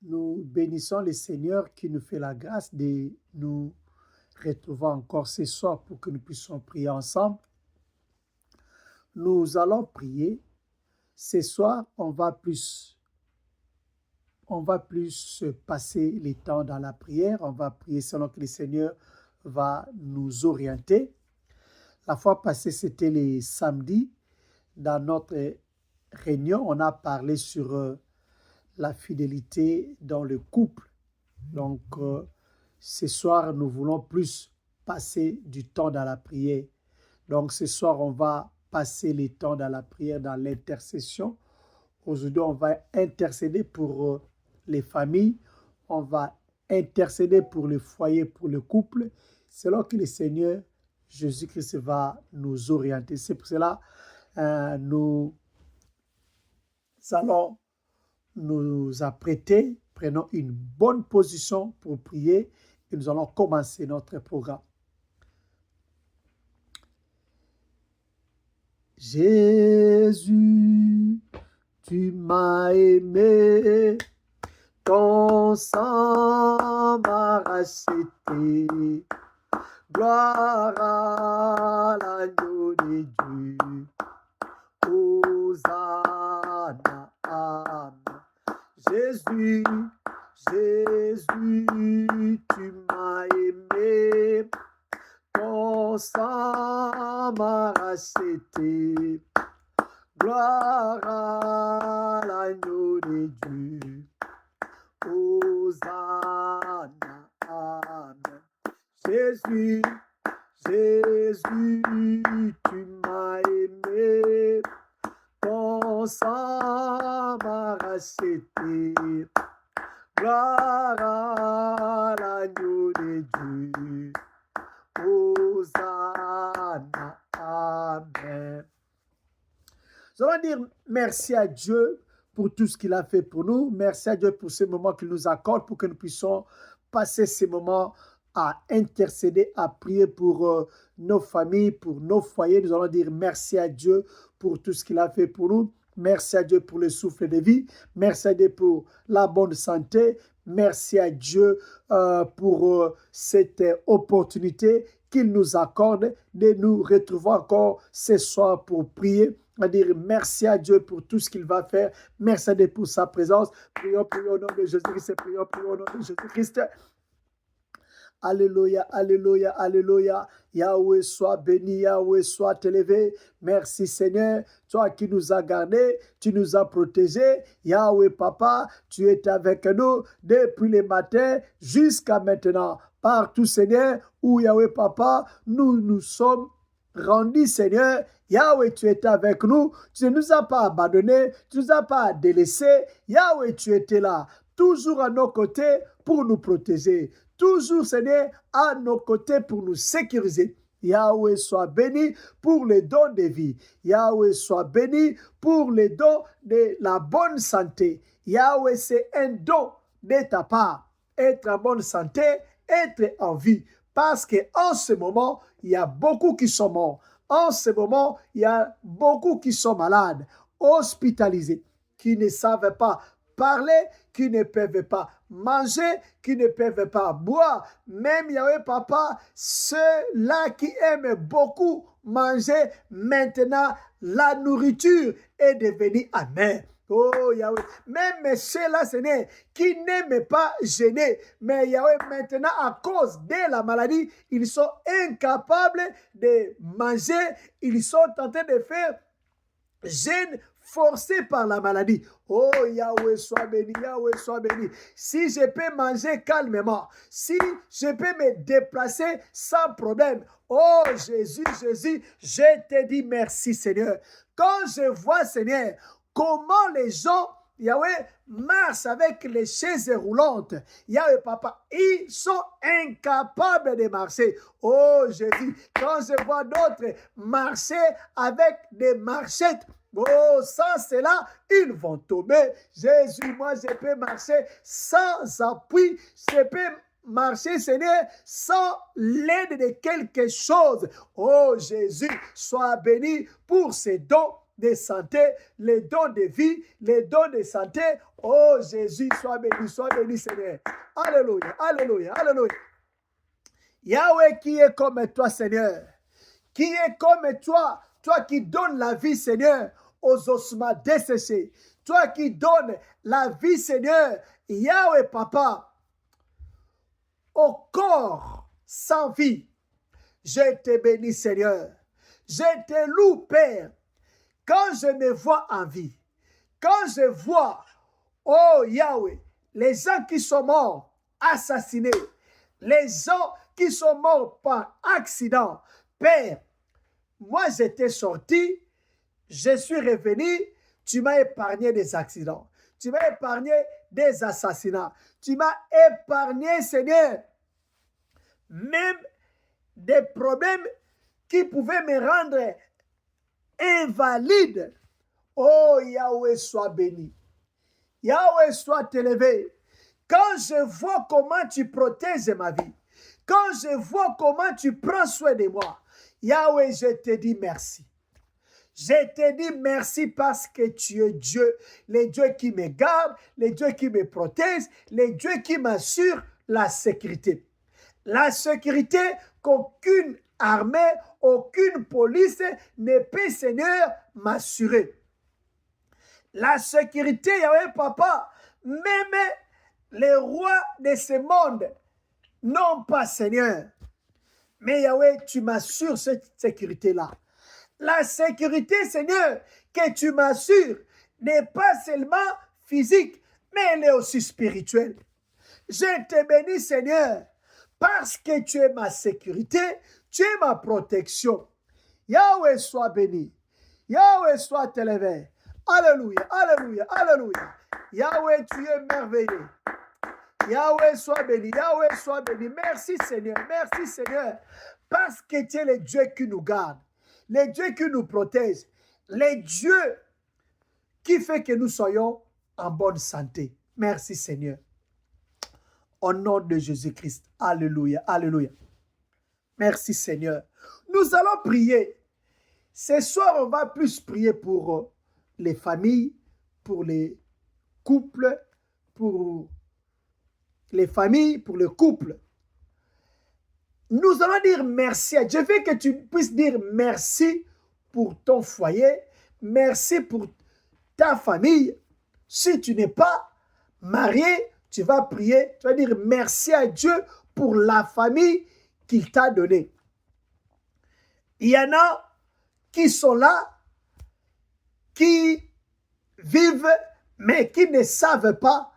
Nous bénissons le Seigneur qui nous fait la grâce de nous retrouver encore ce soir pour que nous puissions prier ensemble. Nous allons prier. Ce soir, on va plus passer le temps dans la prière. On va prier selon que le Seigneur va nous orienter. La fois passée, c'était les samedis. Dans notre réunion, on a parlé sur la fidélité dans le couple. Donc, ce soir, nous voulons plus passer du temps dans la prière. Donc, ce soir, on va passer le temps dans la prière, dans l'intercession. Aujourd'hui, on va intercéder pour les familles. On va intercéder pour le foyer, pour le couple, selon que le Seigneur Jésus-Christ va nous orienter. C'est pour cela nous allons nous apprêter, prenons une bonne position pour prier et nous allons commencer notre programme. Jésus, tu m'as aimé, ton sang m'a racheté. Gloire à l'agneau de Dieu. Hosanna, amen. Jésus, Jésus, tu m'as aimé, ton sang m'a racheté. Gloire à l'agneau de Dieu. Hosanna, amen. Jésus, Jésus, tu m'as aimé, ton sang m'a racheté. Gloire à l'agneau de Dieu. Hosanna, amen. Nous allons dire merci à Dieu pour tout ce qu'il a fait pour nous. Merci à Dieu pour ces moments qu'il nous accorde, pour que nous puissions passer ces moments à intercéder, à prier pour nos familles, pour nos foyers. Nous allons dire merci à Dieu pour tout ce qu'il a fait pour nous. Merci à Dieu pour le souffle de vie. Merci à Dieu pour la bonne santé. Merci à Dieu pour cette opportunité qu'il nous accorde de nous retrouver encore ce soir pour prier. On va dire merci à Dieu pour tout ce qu'il va faire. Merci à Dieu pour sa présence. Prions, prions au nom de Jésus-Christ. Prions, prions au nom de Jésus-Christ. Alléluia, alléluia, alléluia. Yahweh soit béni, Yahweh soit élevé. Merci Seigneur, toi qui nous as gardés, tu nous as protégés. Yahweh Papa, tu es avec nous depuis le matin jusqu'à maintenant. Partout Seigneur, où Yahweh Papa, nous nous sommes rendus Seigneur. Yahweh, tu étais avec nous. Tu ne nous as pas abandonnés, tu ne nous as pas délaissés. Yahweh, tu étais là, toujours à nos côtés pour nous protéger. Toujours, Seigneur, à nos côtés pour nous sécuriser. Yahweh soit béni pour les dons de vie. Yahweh soit béni pour les dons de la bonne santé. Yahweh, c'est un don de ta part. Être en bonne santé, être en vie. Parce qu'en ce moment, il y a beaucoup qui sont morts. En ce moment, il y a beaucoup qui sont malades, hospitalisés, qui ne savent pas parler, qui ne peuvent pas manger, qui ne peuvent pas boire. Même Yahweh Papa, ceux-là qui aiment beaucoup manger, maintenant la nourriture est devenue amère. Oh Yahweh, même ceux-là, Seigneur, qui n'aiment pas jeûner, mais Yahweh, maintenant, à cause de la maladie, ils sont incapables de manger, ils sont tentés de faire jeûne forcé par la maladie. Oh Yahweh, sois béni, Yahweh, sois béni. Si je peux manger calmement, si je peux me déplacer sans problème, oh Jésus, Jésus, je te dis merci Seigneur. Quand je vois Seigneur, comment les gens, Yahweh, marchent avec les chaises roulantes. Yahweh, Papa, ils sont incapables de marcher. Oh Jésus, quand je vois d'autres marcher avec des marchettes, oh, sans cela, ils vont tomber. Jésus, moi, je peux marcher sans appui. Je peux marcher, Seigneur, sans l'aide de quelque chose. Oh, Jésus, sois béni pour ces dons de santé, les dons de vie, les dons de santé. Oh Jésus, sois béni Seigneur. Alléluia, alléluia, alléluia. Yahweh qui est comme toi Seigneur, qui est comme toi, toi qui donnes la vie Seigneur aux ossements desséchés, toi qui donnes la vie Seigneur, Yahweh Papa, au corps sans vie. Je te bénis Seigneur, je te loue Père, quand je me vois en vie, quand je vois, oh Yahweh, les gens qui sont morts, assassinés, les gens qui sont morts par accident, Père, moi j'étais sorti, je suis revenu, tu m'as épargné des accidents, tu m'as épargné des assassinats, tu m'as épargné Seigneur, même des problèmes qui pouvaient me rendre invalide. Oh Yahweh, sois béni. Yahweh, sois élevé. Quand je vois comment tu protèges ma vie, quand je vois comment tu prends soin de moi, Yahweh, je te dis merci. Je te dis merci parce que tu es Dieu, le Dieu qui me garde, le Dieu qui me protège, le Dieu qui m'assure la sécurité. La sécurité qu'aucune armée, aucune police ne peut, Seigneur, m'assurer. La sécurité, Yahweh Papa, même les rois de ce monde n'ont pas, Seigneur. Mais Yahweh, tu m'assures cette sécurité-là. La sécurité, Seigneur, que tu m'assures n'est pas seulement physique, mais elle est aussi spirituelle. Je te bénis, Seigneur, parce que tu es ma sécurité, tu es ma protection. Yahweh soit béni. Yahweh soit élevé. Alléluia, alléluia, alléluia. Yahweh, tu es merveilleux. Yahweh soit béni, Yahweh soit béni. Merci Seigneur, parce que tu es le Dieu qui nous garde, le Dieu qui nous protège, le Dieu qui fait que nous soyons en bonne santé. Merci Seigneur. Au nom de Jésus-Christ. Alléluia, alléluia. Merci Seigneur. Nous allons prier. Ce soir, on va plus prier pour les familles, pour les couples, pour les familles, pour le couple. Nous allons dire merci à Dieu. Je veux que tu puisses dire merci pour ton foyer, merci pour ta famille. Si tu n'es pas marié, tu vas prier, tu vas dire merci à Dieu pour la famille qu'il t'a donnée. Il y en a qui sont là, qui vivent, mais qui ne savent pas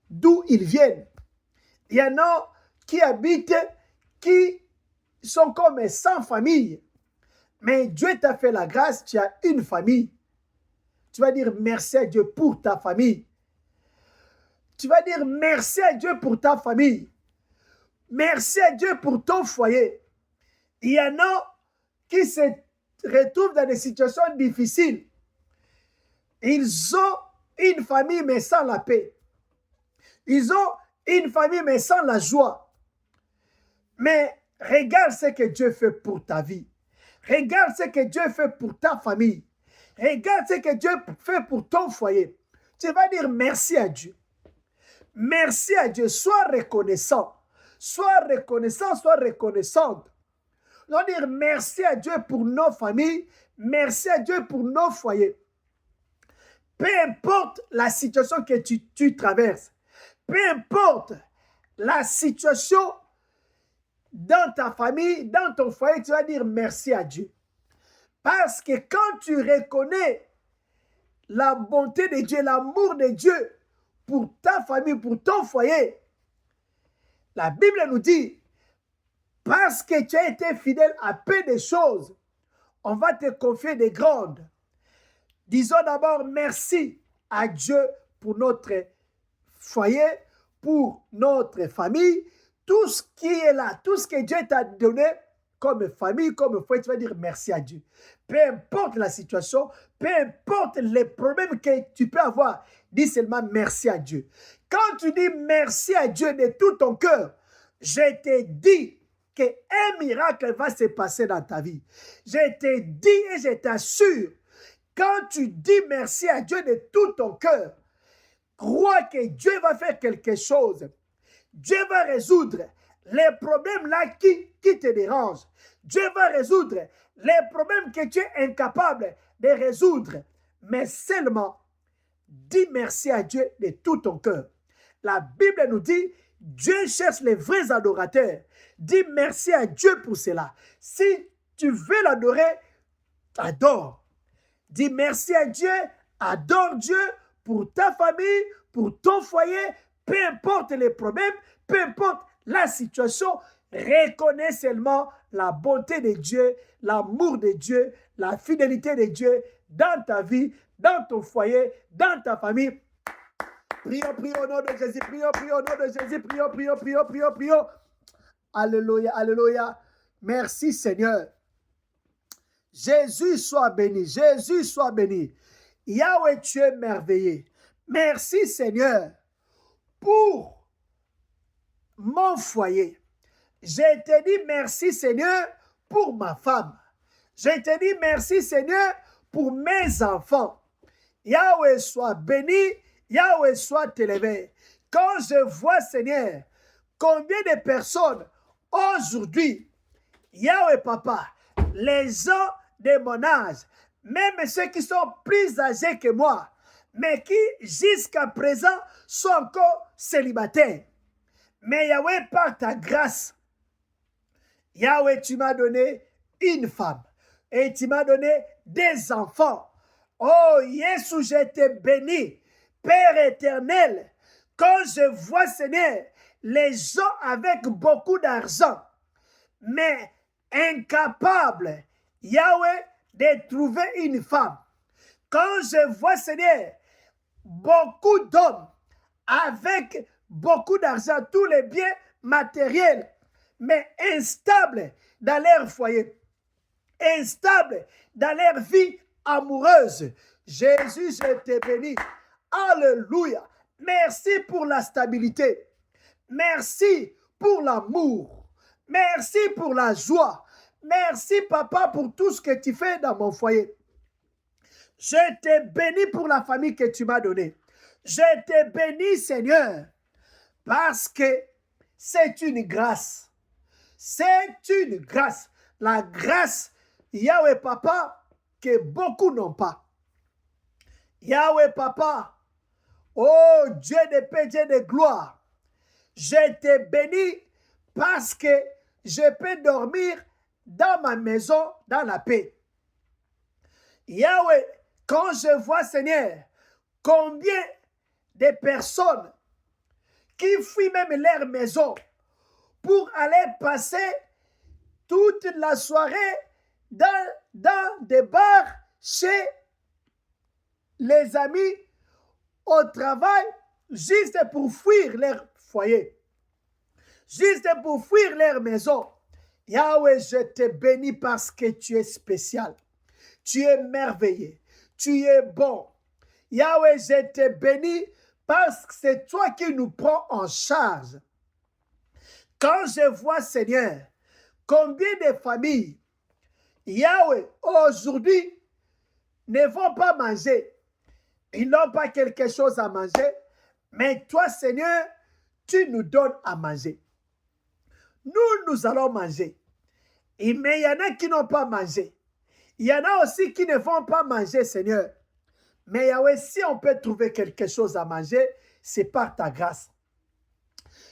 d'où ils viennent. Il y en a qui habitent, qui sont comme sans famille. Mais Dieu t'a fait la grâce, tu as une famille. Tu vas dire merci à Dieu pour ta famille. Tu vas dire merci à Dieu pour ta famille. Merci à Dieu pour ton foyer. Il y en a qui se retrouvent dans des situations difficiles. Ils ont une famille mais sans la paix. Ils ont une famille mais sans la joie. Mais regarde ce que Dieu fait pour ta vie. Regarde ce que Dieu fait pour ta famille. Regarde ce que Dieu fait pour ton foyer. Tu vas dire merci à Dieu. Merci à Dieu. Sois reconnaissant. Sois reconnaissant, sois reconnaissante. Nous allons dire merci à Dieu pour nos familles. Merci à Dieu pour nos foyers. Peu importe la situation que tu traverses. Peu importe la situation dans ta famille, dans ton foyer, tu vas dire merci à Dieu. Parce que quand tu reconnais la bonté de Dieu, l'amour de Dieu pour ta famille, pour ton foyer, la Bible nous dit, parce que tu as été fidèle à peu de choses, on va te confier des grandes. Disons d'abord merci à Dieu pour notre foyer, pour notre famille, tout ce qui est là, tout ce que Dieu t'a donné comme famille, comme foyer, tu vas dire merci à Dieu. Peu importe la situation, peu importe les problèmes que tu peux avoir, dis seulement merci à Dieu. Quand tu dis merci à Dieu de tout ton cœur, je te dis qu'un miracle va se passer dans ta vie. Je te dis et je t'assure, quand tu dis merci à Dieu de tout ton cœur, crois que Dieu va faire quelque chose. Dieu va résoudre les problèmes là qui te dérangent. Dieu va résoudre les problèmes que tu es incapable de résoudre. Mais seulement, dis merci à Dieu de tout ton cœur. La Bible nous dit, Dieu cherche les vrais adorateurs. Dis merci à Dieu pour cela. Si tu veux l'adorer, adore. Dis merci à Dieu, adore Dieu pour ta famille, pour ton foyer, peu importe les problèmes, peu importe la situation, reconnais seulement la bonté de Dieu, l'amour de Dieu, la fidélité de Dieu dans ta vie, dans ton foyer, dans ta famille. Prions, prions au nom de Jésus, prions, prions au nom de Jésus, prions, prions, prions, prions, prions. Alléluia, alléluia. Merci Seigneur. Jésus soit béni, Jésus soit béni. Yahweh, tu es merveilleux. Merci Seigneur pour mon foyer. Je te dis merci Seigneur pour ma femme. Je te dis merci Seigneur pour mes enfants. Yahweh soit béni, Yahweh soit élevé. Quand je vois Seigneur, combien de personnes aujourd'hui, Yahweh Papa, les gens de mon âge, même ceux qui sont plus âgés que moi, mais qui jusqu'à présent sont encore célibataires. Mais Yahweh, par ta grâce, Yahweh, tu m'as donné une femme et tu m'as donné des enfants. Oh, Jésus, je te bénis, Père éternel. Quand je vois, Seigneur, les gens avec beaucoup d'argent, mais incapables, Yahweh, de trouver une femme. Quand je vois, Seigneur, beaucoup d'hommes avec beaucoup d'argent, tous les biens matériels, mais instables dans leur foyer, instables dans leur vie amoureuse. Jésus, je te bénis. Alléluia. Merci pour la stabilité. Merci pour l'amour. Merci pour la joie. Merci, Papa, pour tout ce que tu fais dans mon foyer. Je te bénis pour la famille que tu m'as donnée. Je te bénis, Seigneur, parce que c'est une grâce. C'est une grâce. La grâce, Yahweh Papa, que beaucoup n'ont pas. Yahweh Papa, oh Dieu de paix, Dieu de gloire, je te bénis parce que je peux dormir dans ma maison, dans la paix. Yahweh, quand je vois, Seigneur, combien de personnes qui fuient même leur maison pour aller passer toute la soirée dans des bars, chez les amis, au travail, juste pour fuir leur foyer, juste pour fuir leur maison. Yahweh, je te bénis parce que tu es spécial. Tu es merveilleux. Tu es bon. Yahweh, je te bénis parce que c'est toi qui nous prends en charge. Quand je vois, Seigneur, combien de familles, Yahweh, aujourd'hui, ne vont pas manger. Ils n'ont pas quelque chose à manger. Mais toi, Seigneur, tu nous donnes à manger. Nous allons manger. Mais il y en a qui n'ont pas mangé. Il y en a aussi qui ne vont pas manger, Seigneur. Mais Yahweh, si on peut trouver quelque chose à manger, c'est par ta grâce.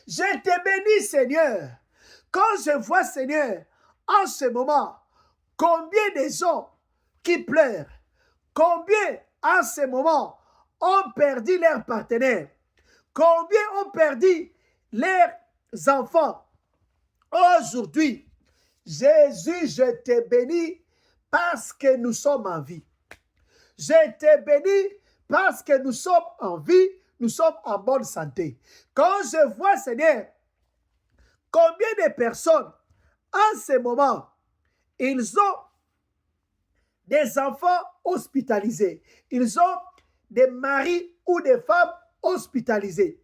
Je te bénis, Seigneur. Quand je vois, Seigneur, en ce moment, combien de gens qui pleurent, combien en ce moment ont perdu leurs partenaires, combien ont perdu leurs enfants. Aujourd'hui, Jésus, je te bénis parce que nous sommes en vie. Je te bénis parce que nous sommes en vie, nous sommes en bonne santé. Quand je vois, Seigneur, combien de personnes, en ce moment, ils ont des enfants hospitalisés. Ils ont des maris ou des femmes hospitalisés.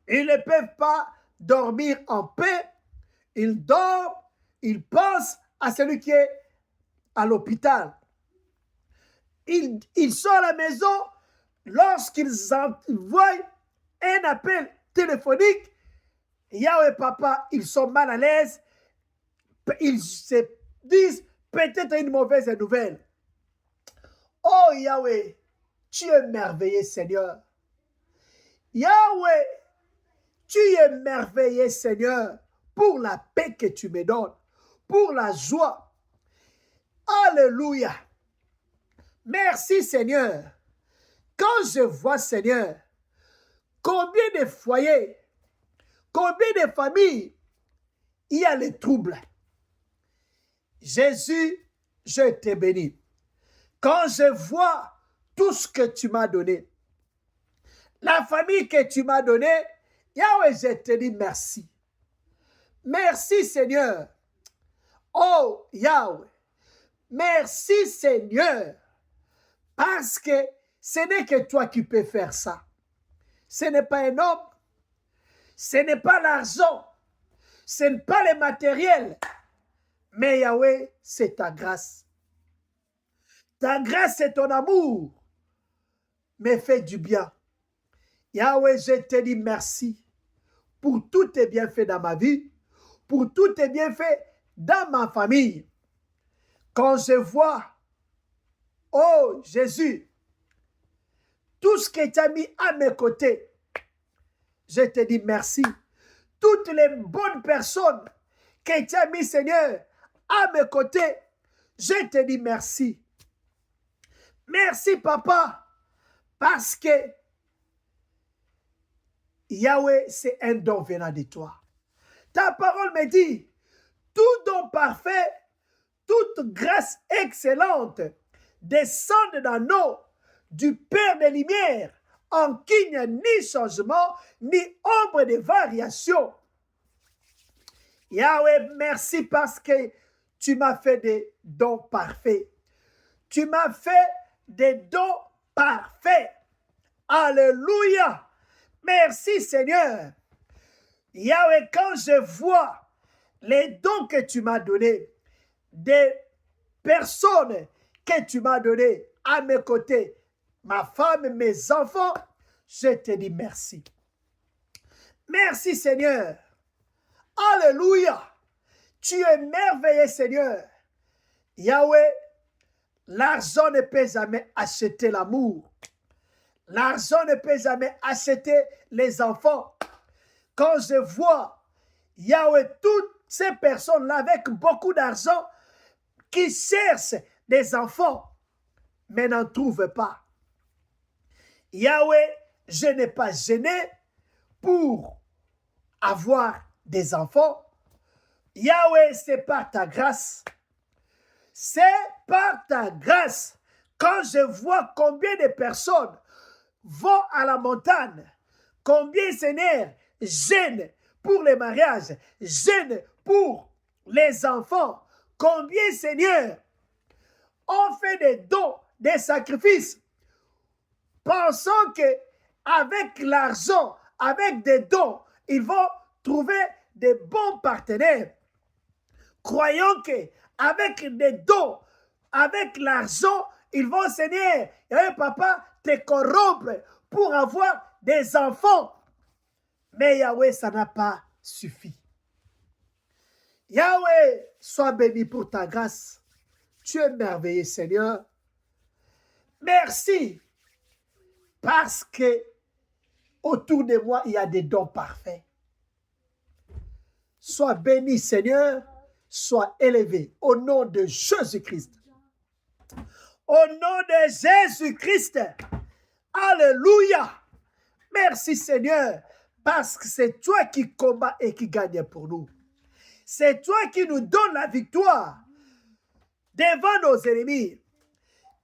Ils ne peuvent pas dormir en paix. Il dort, il pense à celui qui est à l'hôpital. Ils sont à la maison lorsqu'ils envoient un appel téléphonique. Yahweh papa, ils sont mal à l'aise. Ils se disent peut-être une mauvaise nouvelle. Oh Yahweh, tu es merveilleux Seigneur. Yahweh, tu es merveilleux Seigneur pour la paix que tu me donnes, pour la joie. Alléluia. Merci Seigneur. Quand je vois Seigneur, combien de foyers, combien de familles, il y a les troubles. Jésus, je te bénis. Quand je vois tout ce que tu m'as donné, la famille que tu m'as donnée, Yahweh, je te dis merci. Merci Seigneur. Oh Yahweh, merci Seigneur. Parce que ce n'est que toi qui peux faire ça. Ce n'est pas un homme. Ce n'est pas l'argent. Ce n'est pas le matériel. Mais Yahweh, c'est ta grâce. Ta grâce, c'est ton amour. Mais fais du bien. Yahweh, je te dis merci pour tous tes bienfaits dans ma vie, pour tous tes bienfaits dans ma famille. Quand je vois, oh Jésus, tout ce que tu as mis à mes côtés, je te dis merci. Toutes les bonnes personnes que tu as mis, Seigneur, à mes côtés, je te dis merci. Merci, Papa, parce que Yahweh, c'est un don venant de toi. Ta parole me dit, tout don parfait, toute grâce excellente descend dans nous du Père des Lumières, en qui il n'y a ni changement, ni ombre de variation. Yahweh, merci parce que tu m'as fait des dons parfaits. Tu m'as fait des dons parfaits. Alléluia. Merci Seigneur. Yahweh, quand je vois les dons que tu m'as donnés, des personnes que tu m'as données à mes côtés, ma femme, mes enfants, je te dis merci. Merci Seigneur. Alléluia. Tu es merveilleux Seigneur. Yahweh, l'argent ne peut jamais acheter l'amour. L'argent ne peut jamais acheter les enfants. Quand je vois Yahweh, toutes ces personnes-là avec beaucoup d'argent qui cherchent des enfants, mais n'en trouvent pas. Yahweh, je n'ai pas gêné pour avoir des enfants. Yahweh, c'est par ta grâce. C'est par ta grâce. Quand je vois combien de personnes vont à la montagne, combien Seigneur gênent pour les mariages, gênent pour les enfants, combien Seigneur ont fait des dons, des sacrifices, pensant que avec l'argent, avec des dons, ils vont trouver des bons partenaires. Croyant que avec des dons, avec l'argent, ils vont, Seigneur, et papa, te corrompre pour avoir des enfants. Mais Yahweh, ça n'a pas suffi. Yahweh, sois béni pour ta grâce. Tu es merveilleux, Seigneur. Merci. Parce que autour de moi, il y a des dons parfaits. Sois béni, Seigneur. Sois élevé au nom de Jésus-Christ. Au nom de Jésus-Christ. Alléluia. Merci, Seigneur. Parce que c'est toi qui combats et qui gagne pour nous. C'est toi qui nous donne la victoire devant nos ennemis.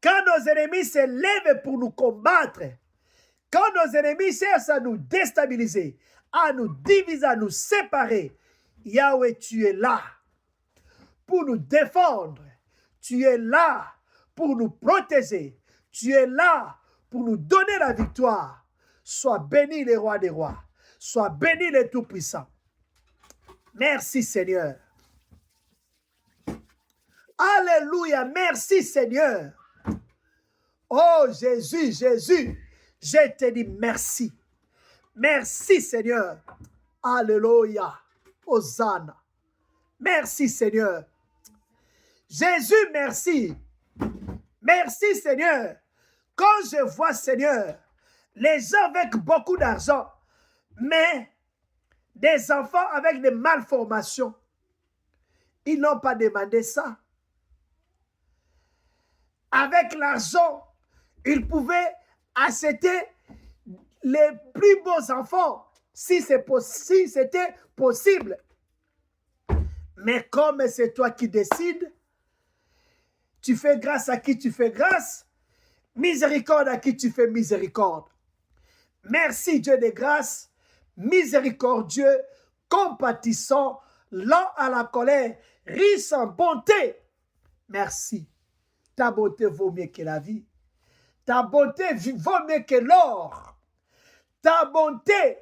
Quand nos ennemis se lèvent pour nous combattre, quand nos ennemis cherchent à nous déstabiliser, à nous diviser, à nous séparer, Yahweh, tu es là pour nous défendre. Tu es là pour nous protéger. Tu es là pour nous donner la victoire. Sois béni le roi des rois. Sois béni le Tout-Puissant. Merci Seigneur. Alléluia, merci Seigneur. Oh Jésus, Jésus, je te dis merci. Merci Seigneur. Alléluia. Hosanna. Merci Seigneur. Jésus, merci. Merci Seigneur. Quand je vois Seigneur, les gens avec beaucoup d'argent, mais des enfants avec des malformations, ils n'ont pas demandé ça. Avec l'argent, ils pouvaient acheter les plus beaux enfants, si c'était possible. Mais comme c'est toi qui décides, tu fais grâce à qui tu fais grâce, miséricorde à qui tu fais miséricorde. Merci Dieu de grâce, miséricordieux, compatissant, lent à la colère, riche en bonté. Merci. Ta bonté vaut mieux que la vie. Ta bonté vaut mieux que l'or. Ta bonté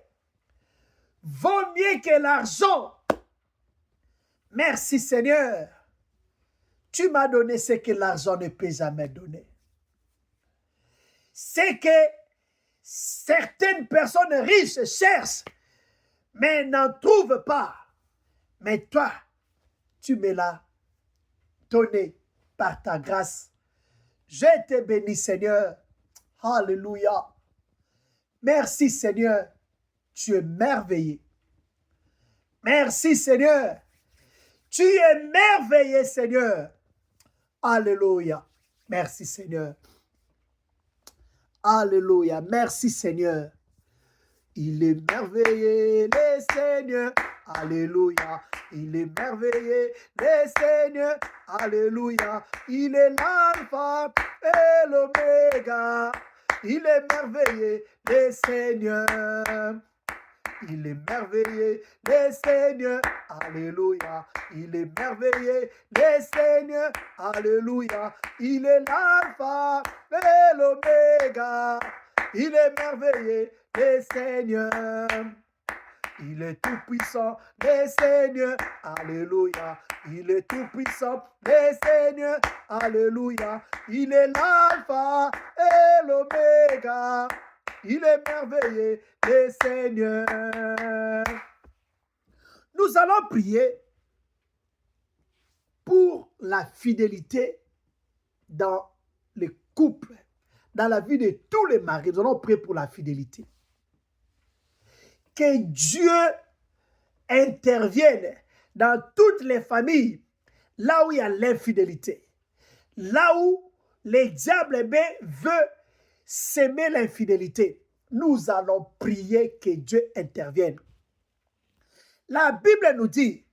vaut mieux que l'argent. Merci Seigneur. Tu m'as donné ce que l'argent ne peut jamais donner. C'est que certaines personnes riches cherchent, mais n'en trouvent pas. Mais toi, tu me l'as donné par ta grâce. Je te bénis, Seigneur. Alléluia. Merci, Seigneur. Tu es merveilleux. Merci, Seigneur. Tu es merveilleux, Seigneur. Alléluia. Merci, Seigneur. Alléluia. Merci, Seigneur. Il est merveilleux, le Seigneur. Alléluia. Il est merveilleux, le Seigneur. Alléluia. Il est l'alpha et l'oméga. Il est merveilleux, le Seigneur. Il est merveilleux, le Seigneur. Alléluia. Il est merveilleux, le Seigneur. Alléluia. Il est l'alpha et l'oméga. Il est merveilleux, le Seigneur. Il est tout puissant, le Seigneur. Alléluia. Il est tout puissant, le Seigneur. Alléluia. Il est l'alpha et l'oméga. Il est merveilleux, le Seigneur. Nous allons prier pour la fidélité dans les couples, dans la vie de tous les maris. Nous allons prier pour la fidélité. Que Dieu intervienne dans toutes les familles, là où il y a l'infidélité, là où le diable veut s'aimer l'infidélité. Nous allons prier que Dieu intervienne. La Bible nous dit,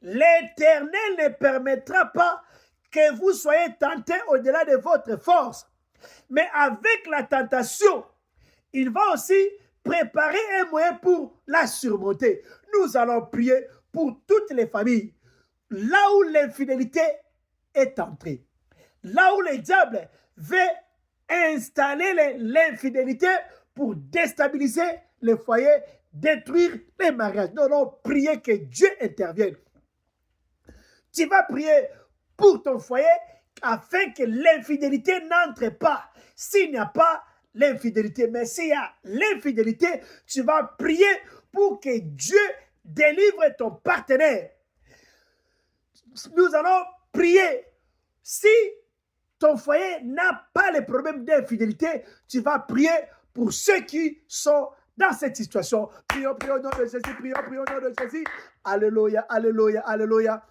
l'Éternel ne permettra pas que vous soyez tentés au-delà de votre force. Mais avec la tentation, il va aussi préparer un moyen pour la surmonter. Nous allons prier pour toutes les familles, là où l'infidélité est entrée, là où le diable veut installer l'infidélité pour déstabiliser le foyer, détruire les mariages. Nous allons prier que Dieu intervienne. Tu vas prier pour ton foyer afin que l'infidélité n'entre pas. S'il n'y a pas l'infidélité, mais s'il y a l'infidélité, tu vas prier pour que Dieu délivre ton partenaire. Nous allons prier. Si ton foyer n'a pas le problème d'infidélité, tu vas prier pour ceux qui sont dans cette situation. Prions, prions au nom de Jésus, prions au nom de Jésus. Alléluia, alléluia, alléluia.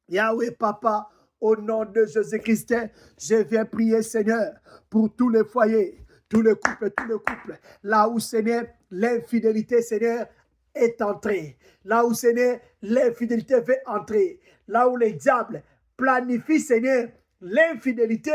Yahweh, Papa, au nom de Jésus-Christ, je viens prier, Seigneur, pour tous les foyers, tous les couples, là où, Seigneur, l'infidélité, Seigneur, est entrée, là où, Seigneur, l'infidélité veut entrer, là où les diables planifient, Seigneur, l'infidélité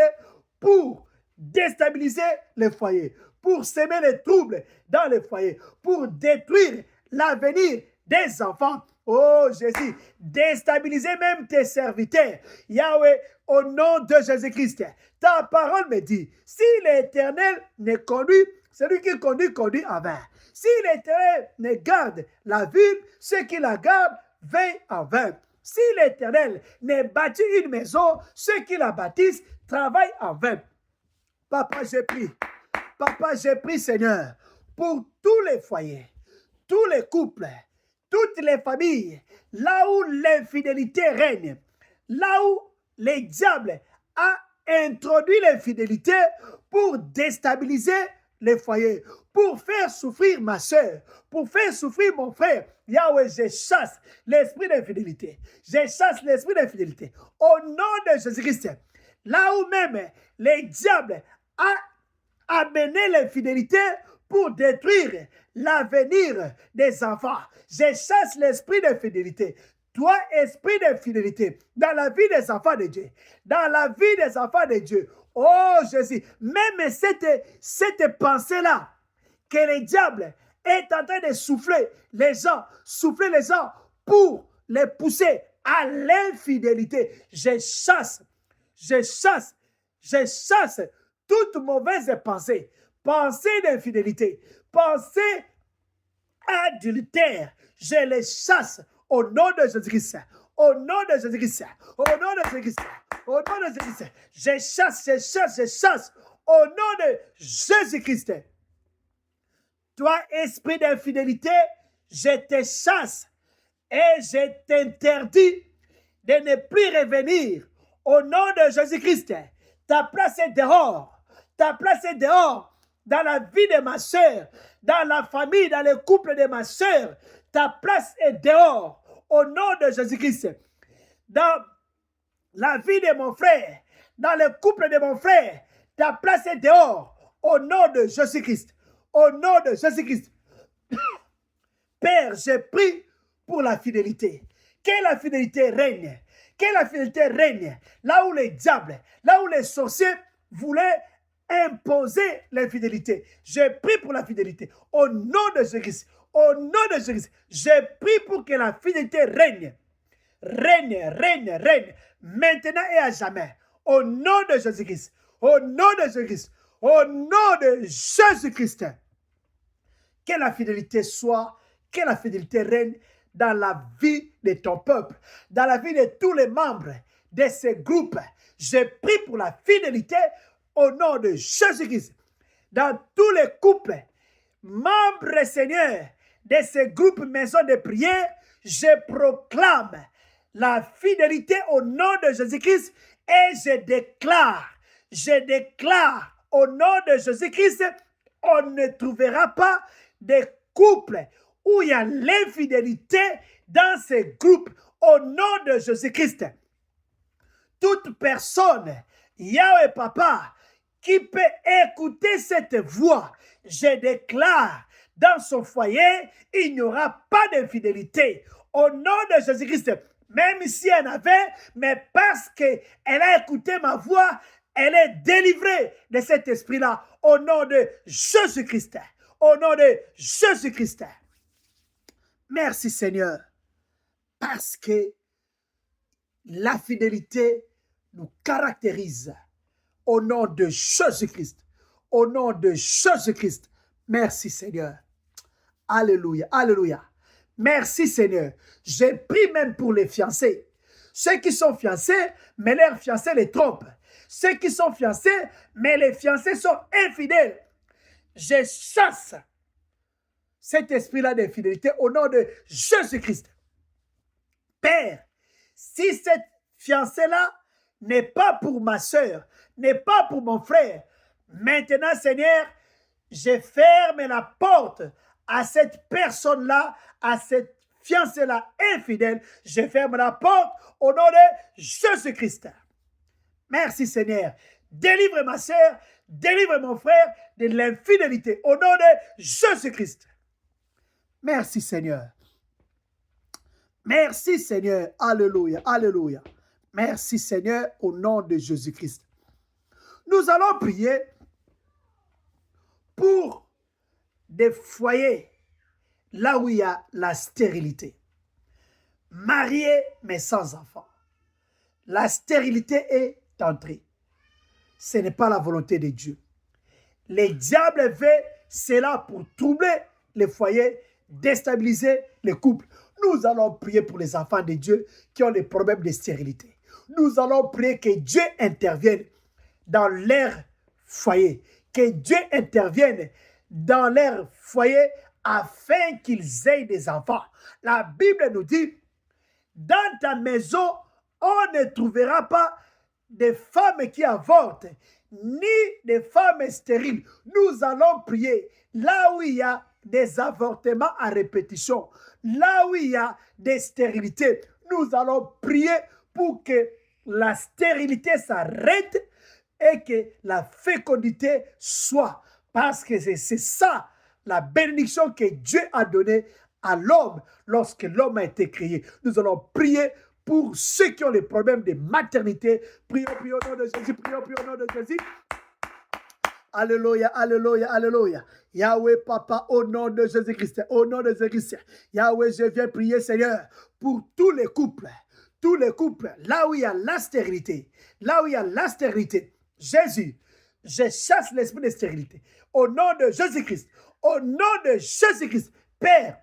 pour déstabiliser les foyers, pour semer les troubles dans les foyers, pour détruire l'avenir des enfants. Oh Jésus, déstabiliser même tes serviteurs. Yahweh, au nom de Jésus-Christ, ta parole me dit, si l'Éternel ne conduit, celui qui conduit, conduit en vain. Si l'Éternel ne garde la ville, ceux qui la gardent veillent en vain. Si l'Éternel ne bâtit une maison, ceux qui la bâtissent travaillent en vain. Papa, j'ai pris. Papa, j'ai pris, Seigneur, pour tous les foyers, tous les couples, toutes les familles, là où l'infidélité règne, là où le diable a introduit l'infidélité pour déstabiliser les foyers, pour faire souffrir ma soeur, pour faire souffrir mon frère. Yahweh, je chasse l'esprit d'infidélité. Je chasse l'esprit d'infidélité. Au nom de Jésus-Christ, là où même le diable a amené l'infidélité pour détruire l'avenir des enfants. Je chasse l'esprit d'infidélité. Toi, esprit d'infidélité, dans la vie des enfants de Dieu, dans la vie des enfants de Dieu, oh Jésus, même cette pensée-là, que le diable est en train de souffler les gens pour les pousser à l'infidélité. Je chasse toute mauvaise pensée, pensée d'infidélité, pensée adultère. Je les chasse au nom de Jésus-Christ. Au nom de Jésus-Christ. Au nom de Jésus-Christ. Au nom de Jésus-Christ. Je chasse au nom de Jésus-Christ. Toi, esprit d'infidélité, je te chasse et je t'interdis de ne plus revenir au nom de Jésus-Christ. Ta place est dehors. Ta place est dehors dans la vie de ma soeur, dans la famille, dans le couple de ma soeur. Ta place est dehors au nom de Jésus-Christ. Dans la vie de mon frère, dans le couple de mon frère, ta place est dehors au nom de Jésus-Christ. Au nom de Jésus-Christ. Père, j'ai pris pour la fidélité. Que la fidélité règne. Que la fidélité règne. Là où les diables, là où les sorciers voulaient imposer l'infidélité. J'ai pris pour la fidélité. Au nom de Jésus-Christ. Au nom de Jésus-Christ. J'ai pris pour que la fidélité règne. Règne. Maintenant et à jamais. Au nom de Jésus-Christ. Au nom de Jésus-Christ. Au nom de Jésus-Christ. Que la fidélité soit, que la fidélité règne dans la vie de ton peuple, dans la vie de tous les membres de ce groupe. J'ai pris pour la fidélité au nom de Jésus-Christ. Dans tous les couples, membres, Seigneur, de ce groupe maison de prière, je proclame la fidélité au nom de Jésus-Christ et je déclare au nom de Jésus-Christ, on ne trouvera pas de couple où il y a l'infidélité dans ces groupes au nom de Jésus-Christ. Toute personne, Yahweh Papa, qui peut écouter cette voix, je déclare dans son foyer, il n'y aura pas d'infidélité. Au nom de Jésus-Christ, même si elle en avait, mais parce qu'elle a écouté ma voix, elle est délivrée de cet esprit-là. Au nom de Jésus-Christ. Au nom de Jésus-Christ. Merci Seigneur. Parce que la fidélité nous caractérise. Au nom de Jésus-Christ. Au nom de Jésus-Christ. Merci Seigneur. Alléluia. Alléluia. Merci Seigneur. J'ai pris même pour les fiancés. Ceux qui sont fiancés, mais leurs fiancés les trompent. Ceux qui sont fiancés, mais les fiancés sont infidèles. Je chasse cet esprit-là d'infidélité au nom de Jésus-Christ. Père, si cette fiancée-là n'est pas pour ma soeur, n'est pas pour mon frère, maintenant, Seigneur, je ferme la porte à cette personne-là, à cette fiancée-là infidèle. Je ferme la porte au nom de Jésus-Christ. Merci Seigneur. Délivre ma soeur, délivre mon frère de l'infidélité au nom de Jésus-Christ. Merci Seigneur. Merci Seigneur. Alléluia. Alléluia. Merci Seigneur au nom de Jésus-Christ. Nous allons prier pour des foyers là où il y a la stérilité. Mariés mais sans enfants. La stérilité est entrée. Ce n'est pas la volonté de Dieu. Les diables veulent cela pour troubler les foyers, déstabiliser les couples. Nous allons prier pour les enfants de Dieu qui ont des problèmes de stérilité. Nous allons prier que Dieu intervienne dans leur foyer, que Dieu intervienne dans leur foyer afin qu'ils aient des enfants. La Bible nous dit, dans ta maison, on ne trouvera pas de femmes qui avortent, ni des femmes stériles. Nous allons prier là où il y a des avortements à répétition, là où il y a des stérilités. Nous allons prier pour que la stérilité s'arrête et que la fécondité soit. Parce que c'est ça la bénédiction que Dieu a donnée à l'homme lorsque l'homme a été créé. Nous allons prier pour ceux qui ont des problèmes de maternité. Prions au nom de Jésus, prions au nom de Jésus. Alléluia, alléluia, alléluia. Yahweh, Papa, au nom de Jésus-Christ, au nom de Jésus-Christ. Yahweh, je viens prier, Seigneur, pour tous les couples, là où il y a la stérilité, Jésus, je chasse l'esprit de stérilité. Au nom de Jésus-Christ, au nom de Jésus-Christ, Père,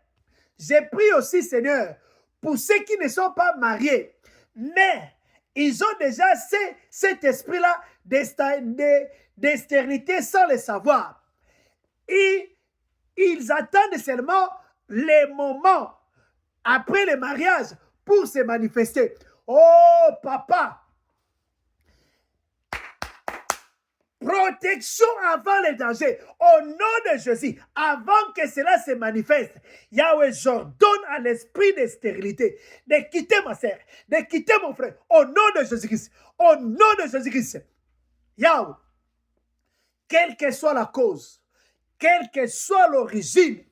j'ai prié aussi, Seigneur, pour ceux qui ne sont pas mariés, mais ils ont déjà cet esprit-là de stérilité sans le savoir. Et ils attendent seulement les moments après le mariage pour se manifester. Oh, Papa, protection avant les dangers. Au nom de Jésus, avant que cela se manifeste, Yahweh, j'ordonne à l'esprit de stérilité de quitter ma sœur, de quitter mon frère. Au nom de Jésus-Christ, au nom de Jésus-Christ. Yahweh, quelle que soit la cause, quelle que soit l'origine,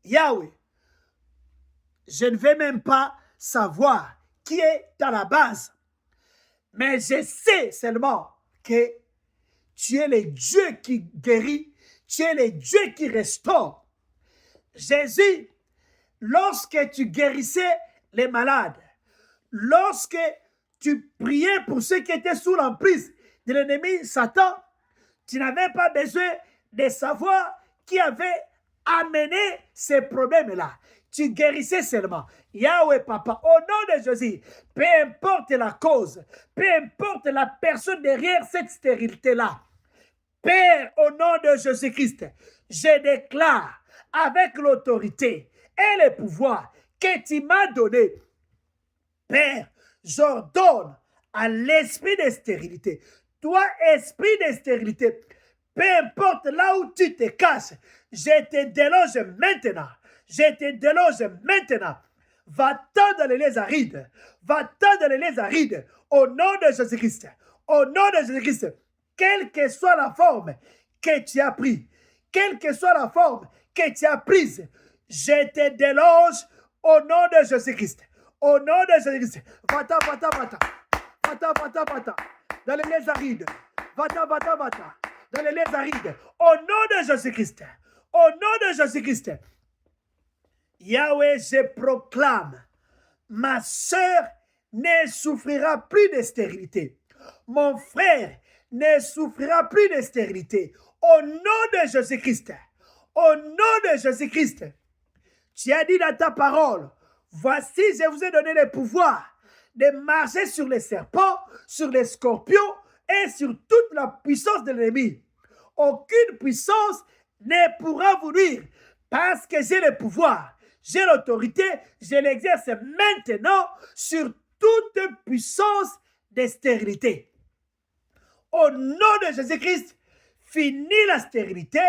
Yahweh, je ne vais même pas savoir qui est à la base, mais je sais seulement que tu es le Dieu qui guérit, tu es le Dieu qui restaure. Jésus, lorsque tu guérissais les malades, lorsque tu priais pour ceux qui étaient sous l'emprise de l'ennemi Satan, tu n'avais pas besoin de savoir qui avait amené ces problèmes-là. Tu guérissais seulement. Yahweh, Papa, au nom de Jésus, peu importe la cause, peu importe la personne derrière cette stérilité-là, Père, au nom de Jésus-Christ, je déclare avec l'autorité et le pouvoir que tu m'as donné, Père, j'ordonne à l'esprit de stérilité. Toi, esprit de stérilité, peu importe là où tu te caches, je te déloge maintenant. Je te déloge maintenant. Va-t'en dans les lieux arides. Va-t'en dans les lieux arides. Au nom de Jésus-Christ. Au nom de Jésus-Christ. Quelle que soit la forme que tu as prise, quelle que soit la forme que tu as prise, je te déloge au nom de Jésus-Christ. Au nom de Jésus-Christ. Va-t'en, va-t'en, va-t'en. Va-t'en, va-t'en, va-t'en. Dans les lieux arides. Va-t'en, va-t'en, va-t'en. Dans les lieux arides. Au nom de Jésus-Christ. Au nom de Jésus-Christ. Yahweh, je proclame, ma sœur ne souffrira plus de stérilité. Mon frère ne souffrira plus de stérilité. Au nom de Jésus-Christ. Au nom de Jésus-Christ. Tu as dit dans ta parole, voici, je vous ai donné le pouvoir de marcher sur les serpents, sur les scorpions et sur toute la puissance de l'ennemi. Aucune puissance ne pourra vous nuire parce que j'ai le pouvoir. J'ai l'autorité, je l'exerce maintenant sur toute puissance de stérilité. Au nom de Jésus-Christ, finis la stérilité,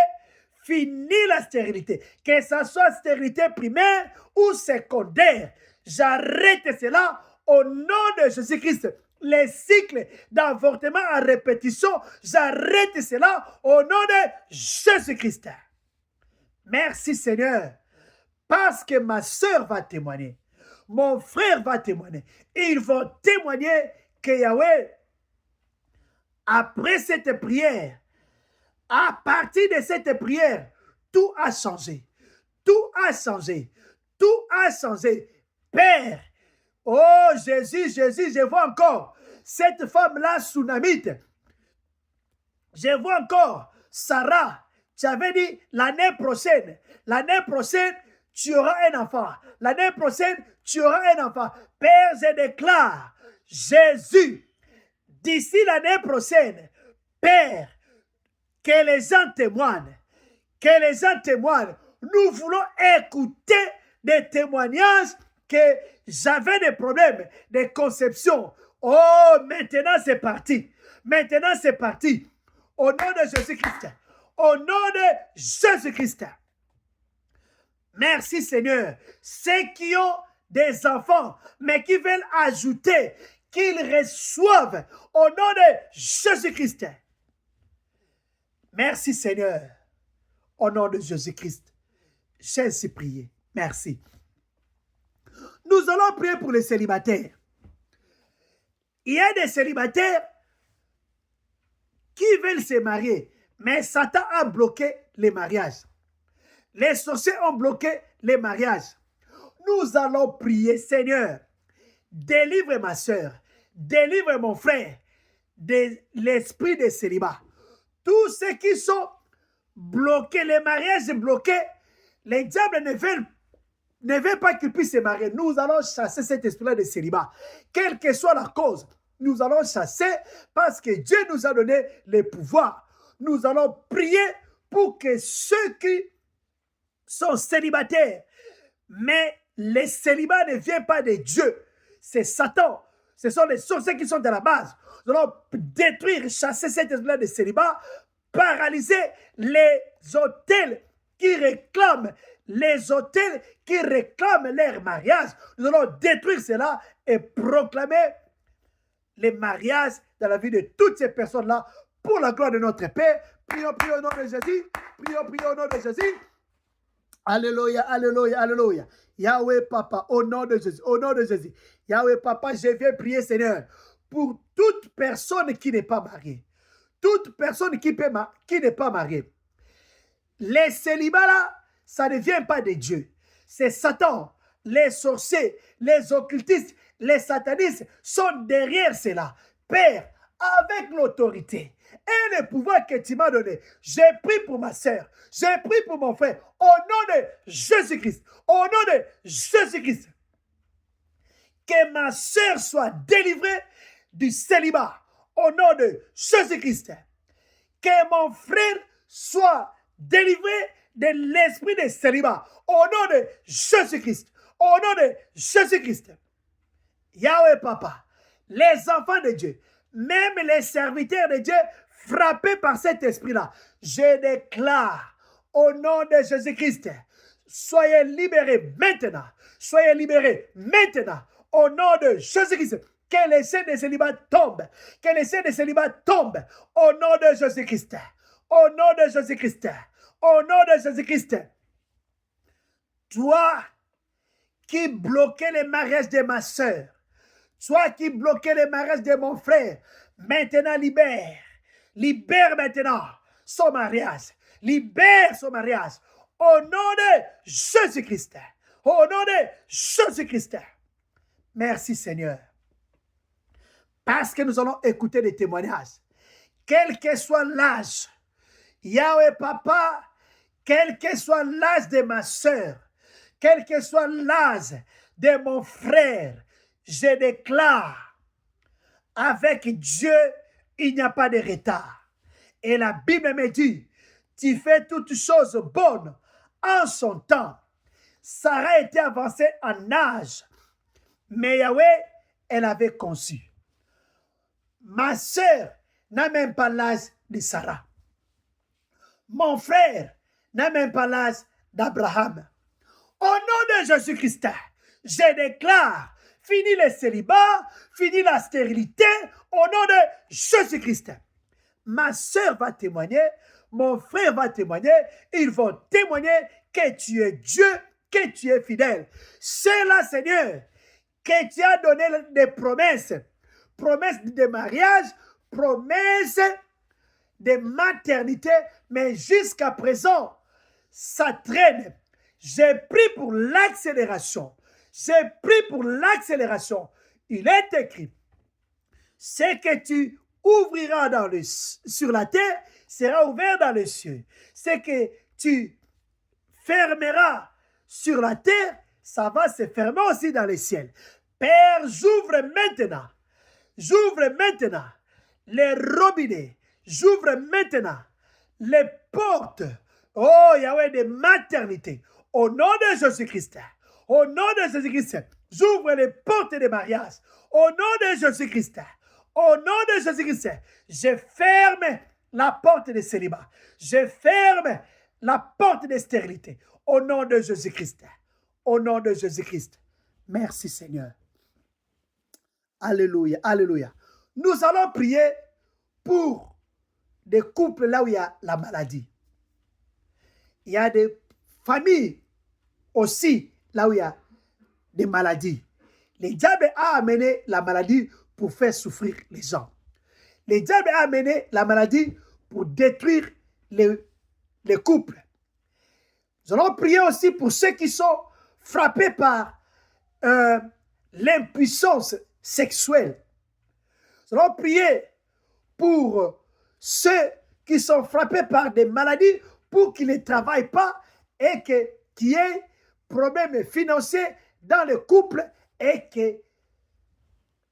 finis la stérilité. Que ce soit stérilité primaire ou secondaire, j'arrête cela au nom de Jésus-Christ. Les cycles d'avortement à répétition, j'arrête cela au nom de Jésus-Christ. Merci Seigneur. Parce que ma soeur va témoigner, mon frère va témoigner. Ils vont témoigner que Yahweh, après cette prière, à partir de cette prière, tout a changé. Tout a changé. Tout a changé. Père, oh Jésus, Jésus, je vois encore cette femme-là, Sunamite. Je vois encore Sarah. Tu avais dit l'année prochaine, tu auras un enfant. L'année prochaine, tu auras un enfant. Père, je déclare, Jésus, d'ici l'année prochaine, Père, que les gens témoignent. Que les gens témoignent. Nous voulons écouter des témoignages que j'avais des problèmes de conception. Oh, maintenant c'est parti. Maintenant c'est parti. Au nom de Jésus-Christ. Au nom de Jésus-Christ. Merci Seigneur. Ceux qui ont des enfants, mais qui veulent ajouter, qu'ils reçoivent au nom de Jésus-Christ. Merci Seigneur. Au nom de Jésus-Christ. J'ai ainsi prié. Merci. Nous allons prier pour les célibataires. Il y a des célibataires qui veulent se marier, mais Satan a bloqué les mariages. Les sorciers ont bloqué les mariages. Nous allons prier, Seigneur, délivre ma soeur, délivre mon frère de l'esprit de célibat. Tous ceux qui sont bloqués, les mariages bloqués, les diables ne veulent pas qu'ils puissent se marier. Nous allons chasser cet esprit de célibat. Quelle que soit la cause, nous allons chasser parce que Dieu nous a donné les pouvoirs. Nous allons prier pour que ceux qui sont célibataires, mais les célibats ne viennent pas de Dieu. C'est Satan. Ce sont les sorciers qui sont à la base. Nous allons détruire, chasser cet esprit de célibat, paralyser les hôtels qui réclament, leur mariage. Nous allons détruire cela et proclamer les mariages dans la vie de toutes ces personnes-là pour la gloire de notre Père. Prions, prions au nom de Jésus. Prions, prions au nom de Jésus. Alléluia, alléluia, alléluia. Yahweh Papa, au nom de Jésus, au nom de Jésus. Yahweh Papa, je viens prier, Seigneur, pour toute personne qui n'est pas mariée. Toute personne qui n'est pas mariée. Les célibats là, ça ne vient pas de Dieu. C'est Satan. Les sorciers, les occultistes, les satanistes sont derrière cela. Père, avec l'autorité et le pouvoir que tu m'as donné, j'ai prié pour ma sœur, j'ai prié pour mon frère, au nom de Jésus-Christ, au nom de Jésus-Christ, que ma sœur soit délivrée du célibat, au nom de Jésus-Christ, que mon frère soit délivré de l'esprit de célibat, au nom de Jésus-Christ, au nom de Jésus-Christ. Yahweh Papa, les enfants de Dieu, même les serviteurs de Dieu frappés par cet esprit-là, je déclare au nom de Jésus-Christ, soyez libérés maintenant, soyez libérés maintenant, au nom de Jésus-Christ, que les chaînes de célibat tombent, que les chaînes de célibat tombent, au nom de Jésus-Christ, au nom de Jésus-Christ, au nom de Jésus-Christ. Toi qui bloquais les mariages de ma soeur, toi qui bloquais les mariages de mon frère, maintenant libère. Libère maintenant son mariage. Libère son mariage. Au nom de Jésus-Christ. Au nom de Jésus-Christ. Merci Seigneur. Parce que nous allons écouter des témoignages. Quel que soit l'âge. Yahweh Papa, quel que soit l'âge de ma soeur, quel que soit l'âge de mon frère, je déclare, avec Dieu, il n'y a pas de retard. Et la Bible me dit, tu fais toutes choses bonnes en son temps. Sarah était avancée en âge, mais Yahweh, elle avait conçu. Ma sœur n'a même pas l'âge de Sarah. Mon frère n'a même pas l'âge d'Abraham. Au nom de Jésus-Christ, je déclare, fini le célibat, fini la stérilité, au nom de Jésus-Christ. Ma sœur va témoigner, mon frère va témoigner, ils vont témoigner que tu es Dieu, que tu es fidèle. C'est là, Seigneur, que tu as donné des promesses, promesses de mariage, promesses de maternité, mais jusqu'à présent, ça traîne. J'ai pris pour l'accélération. J'ai pris pour l'accélération. Il est écrit, ce que tu ouvriras sur la terre, sera ouvert dans les cieux. Ce que tu fermeras sur la terre, ça va se fermer aussi dans les ciels. Père, j'ouvre maintenant les robinets, j'ouvre maintenant les portes, oh Yahweh, de maternité, au nom de Jésus-Christ. Au nom de Jésus-Christ, j'ouvre les portes de mariage. Au nom de Jésus-Christ, au nom de Jésus-Christ, je ferme la porte de célibat. Je ferme la porte de stérilité. Au nom de Jésus-Christ. Au nom de Jésus-Christ. Merci Seigneur. Alléluia, alléluia. Nous allons prier pour des couples là où il y a la maladie. Il y a des familles aussi là où il y a des maladies. Le diable a amené la maladie pour faire souffrir les gens. Le diable a amené la maladie pour détruire les couples. Nous allons prier aussi pour ceux qui sont frappés par l'impuissance sexuelle. Nous allons prier pour ceux qui sont frappés par des maladies pour qu'ils ne travaillent pas et qu'il y ait problème financier dans le couple et que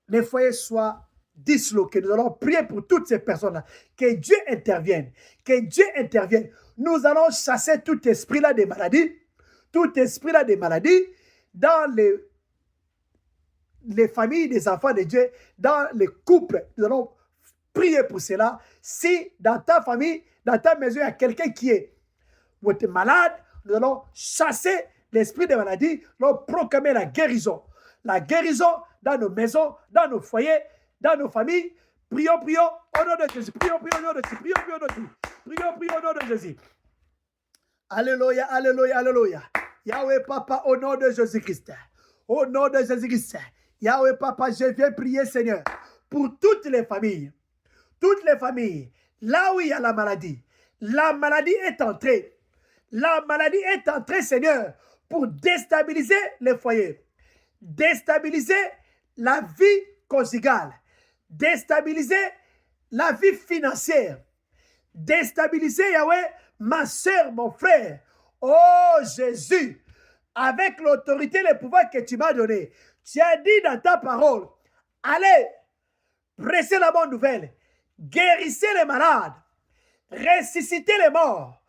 les foyers soient disloqués. Nous allons prier pour toutes ces personnes-là. Que Dieu intervienne. Que Dieu intervienne. Nous allons chasser tout esprit-là des maladies. Tout esprit-là des maladies dans les familles des enfants de Dieu, dans les couples. Nous allons prier pour cela. Si dans ta famille, dans ta maison, il y a quelqu'un qui est malade, nous allons chasser l'esprit des maladies, nous allons proclamer la guérison. La guérison dans nos maisons, dans nos foyers, dans nos familles. Prions, prions au nom de Jésus. Prions, prions au nom de Jésus. Prions, prions au nom de Jésus. Prions, prions au nom de Jésus. Alléluia, alléluia, alléluia. Yahweh Papa, au nom de Jésus-Christ. Au nom de Jésus-Christ. Yahweh Papa, je viens prier, Seigneur, pour toutes les familles. Toutes les familles, là où il y a la maladie. La maladie est entrée. La maladie est entrée, Seigneur, pour déstabiliser les foyers. Déstabiliser la vie conjugale. Déstabiliser la vie financière. Déstabiliser, Yahweh, ma soeur, mon frère. Oh Jésus, avec l'autorité et le pouvoir que tu m'as donné, tu as dit dans ta parole, allez, prêchez la bonne nouvelle, guérissez les malades, ressuscitez les morts,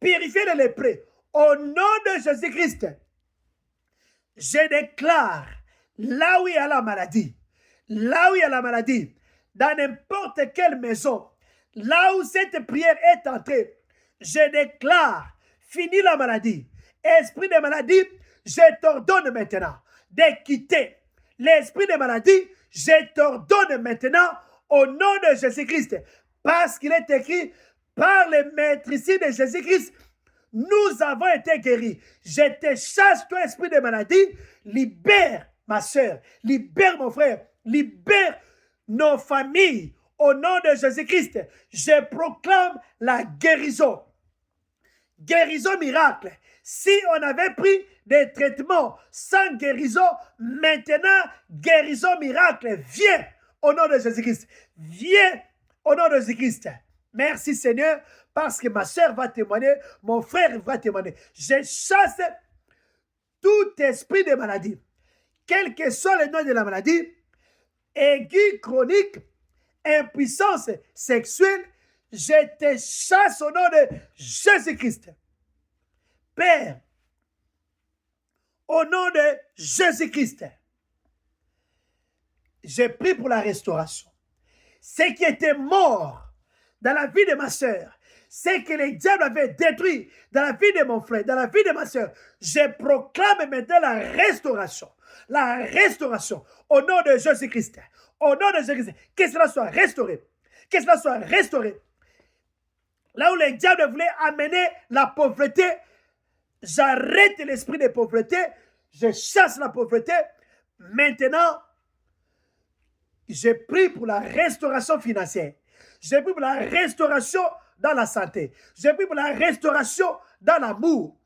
purifiez les lépreux. Au nom de Jésus-Christ, je déclare, là où il y a la maladie, dans n'importe quelle maison, là où cette prière est entrée, je déclare, fini la maladie. Esprit de maladie, je t'ordonne maintenant de quitter. L'esprit de maladie, je t'ordonne maintenant au nom de Jésus-Christ. Parce qu'il est écrit, par les maîtrises de Jésus-Christ, nous avons été guéris. Je te chasse, toi, esprit de maladie. Libère ma soeur, libère mon frère, libère nos familles. Au nom de Jésus-Christ, je proclame la guérison. Guérison miracle. Si on avait pris des traitements sans guérison, maintenant, guérison miracle. Viens au nom de Jésus-Christ. Viens au nom de Jésus-Christ. Merci Seigneur, parce que ma soeur va témoigner, mon frère va témoigner. Je chasse tout esprit de maladie, quel que soit le nom de la maladie, aiguë, chronique, impuissance sexuelle, je te chasse au nom de Jésus-Christ. Père, au nom de Jésus-Christ, je prie pour la restauration. Ce qui était mort dans la vie de ma soeur, ce que le diable avait détruit dans la vie de mon frère, dans la vie de ma soeur, je proclame maintenant la restauration. La restauration au nom de Jésus-Christ. Au nom de Jésus-Christ. Que cela soit restauré. Que cela soit restauré. Là où le diable voulait amener la pauvreté, j'arrête l'esprit de pauvreté, je chasse la pauvreté. Maintenant, je prie pour la restauration financière. Je prie pour la restauration dans la santé. Je prie pour la restauration dans l'amour.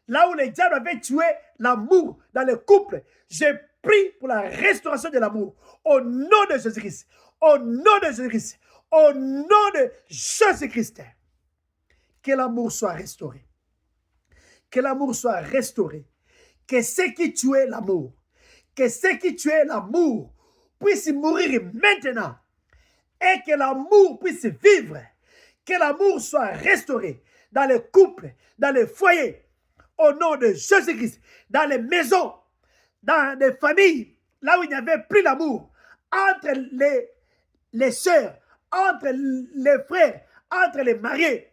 Là où le diable avait tué l'amour dans le couple, je prie pour la restauration de l'amour. Au nom de Jésus-Christ. Au nom de Jésus-Christ. Au nom de Jésus-Christ. Que l'amour soit restauré. Que l'amour soit restauré. Que ce qui tuait l'amour, que ce qui tuait l'amour puisse mourir maintenant et que l'amour puisse vivre. Que l'amour soit restauré dans les couples, dans les foyers, au nom de Jésus-Christ, dans les maisons, dans les familles, là où il n'y avait plus d'amour, entre les sœurs, entre les frères, entre les mariés,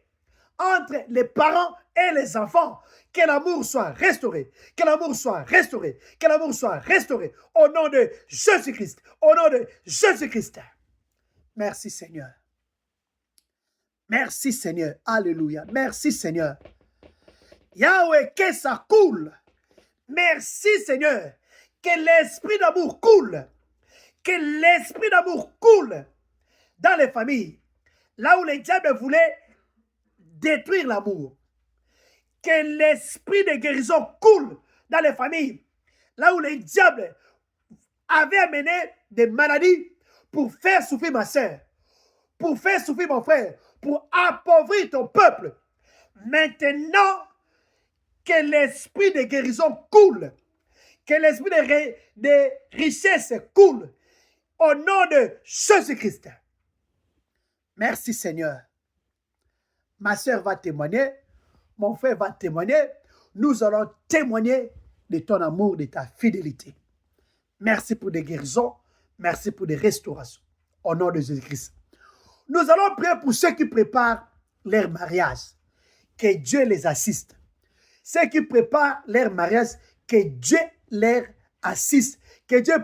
entre les parents et les enfants. Que l'amour soit restauré, que l'amour soit restauré, que l'amour soit restauré au nom de Jésus-Christ, au nom de Jésus-Christ. Merci Seigneur. Merci Seigneur. Alléluia. Merci Seigneur. Yahweh, que ça coule. Merci Seigneur. Que l'esprit d'amour coule. Que l'esprit d'amour coule dans les familles. Là où les diables voulaient détruire l'amour. Que l'esprit de guérison coule dans les familles. Là où les diables avaient amené des maladies pour faire souffrir ma soeur, pour faire souffrir mon frère, pour appauvrir ton peuple. Maintenant, que l'esprit de guérison coule, que l'esprit de richesse coule, au nom de Jésus-Christ. Merci Seigneur. Ma soeur va témoigner, mon frère va témoigner, nous allons témoigner de ton amour, de ta fidélité. Merci pour des guérisons, merci pour des restaurations, au nom de Jésus-Christ. Nous allons prier pour ceux qui préparent leur mariage, que Dieu les assiste. Ceux qui préparent leur mariage, que Dieu leur assiste, que Dieu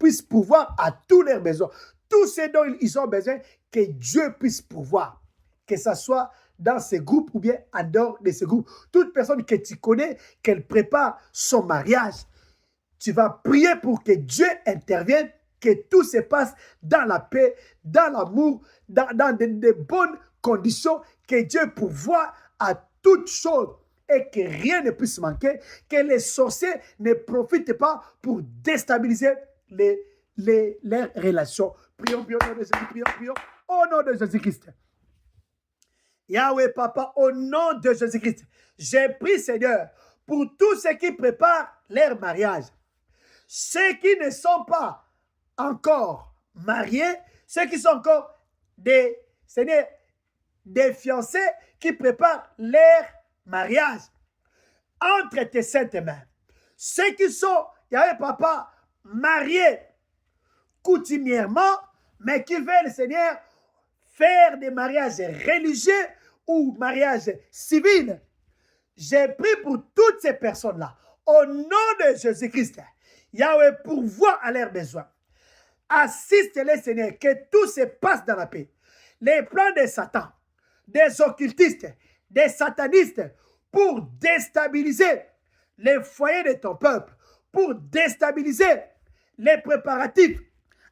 puisse pourvoir à tous leurs besoins. Tout ce dont ils ont besoin, que Dieu puisse pourvoir. Que ce soit dans ces groupes ou bien en dehors de ces groupes. Toute personne que tu connais, qu'elle prépare son mariage, tu vas prier pour que Dieu intervienne, que tout se passe dans la paix, dans l'amour, dans de bonnes conditions, que Dieu pourvoie à toutes choses et que rien ne puisse manquer, que les sorciers ne profitent pas pour déstabiliser leurs relations. Prions, prions, prions, au nom de Jésus-Christ. Yahweh, Papa, au nom de Jésus-Christ, j'ai prié, Seigneur, pour tous ceux qui préparent leur mariage. Ceux qui ne sont pas encore mariés, ceux qui sont encore des fiancés qui préparent leur mariage. Entre tes saintes mains. Ceux qui sont, Yahweh, Papa, mariés coutumièrement, mais qui veulent, Seigneur, faire des mariages religieux ou mariages civils. J'ai prié pour toutes ces personnes-là. Au nom de Jésus-Christ, Yahweh pourvoit à leurs besoins. Assiste-les, Seigneur, que tout se passe dans la paix. Les plans de Satan, des occultistes, des satanistes, pour déstabiliser les foyers de ton peuple, pour déstabiliser les préparatifs,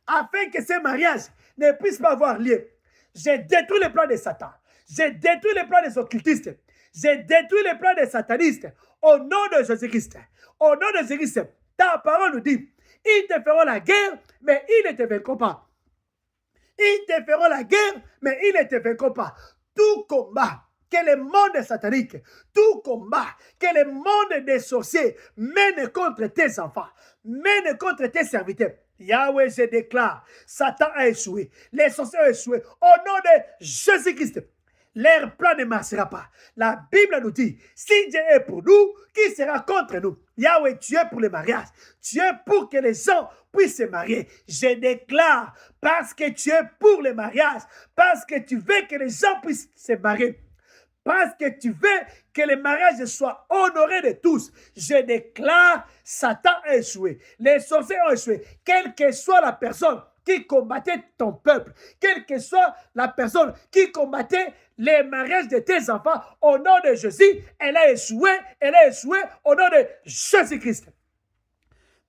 afin que ces mariages ne puissent pas avoir lieu. J'ai détruit les plans de Satan. J'ai détruit les plans des occultistes. J'ai détruit les plans des satanistes. Au nom de Jésus-Christ. Au nom de Jésus-Christ. Ta parole nous dit, ils te feront la guerre, mais ils ne te vaincront pas. Ils te feront la guerre, mais ils ne te vaincront pas. Tout combat que le monde satanique, tout combat que le monde des sorciers mène contre tes enfants, mène contre tes serviteurs. Yahweh, je déclare, Satan a échoué, les sorciers ont échoué. Au nom de Jésus-Christ, leur plan ne marchera pas. La Bible nous dit, si Dieu est pour nous, qui sera contre nous? Yahweh, tu es pour le mariage. Tu es pour que les gens puissent se marier. Je déclare, parce que tu es pour le mariage, parce que tu veux que les gens puissent se marier, parce que tu veux que le mariage soit honoré de tous, je déclare, Satan a échoué. Les sorciers ont échoué. Quelle que soit la personne qui combattait ton peuple, quelle que soit la personne qui combattait les mariages de tes enfants, au nom de Jésus, elle a échoué au nom de Jésus-Christ.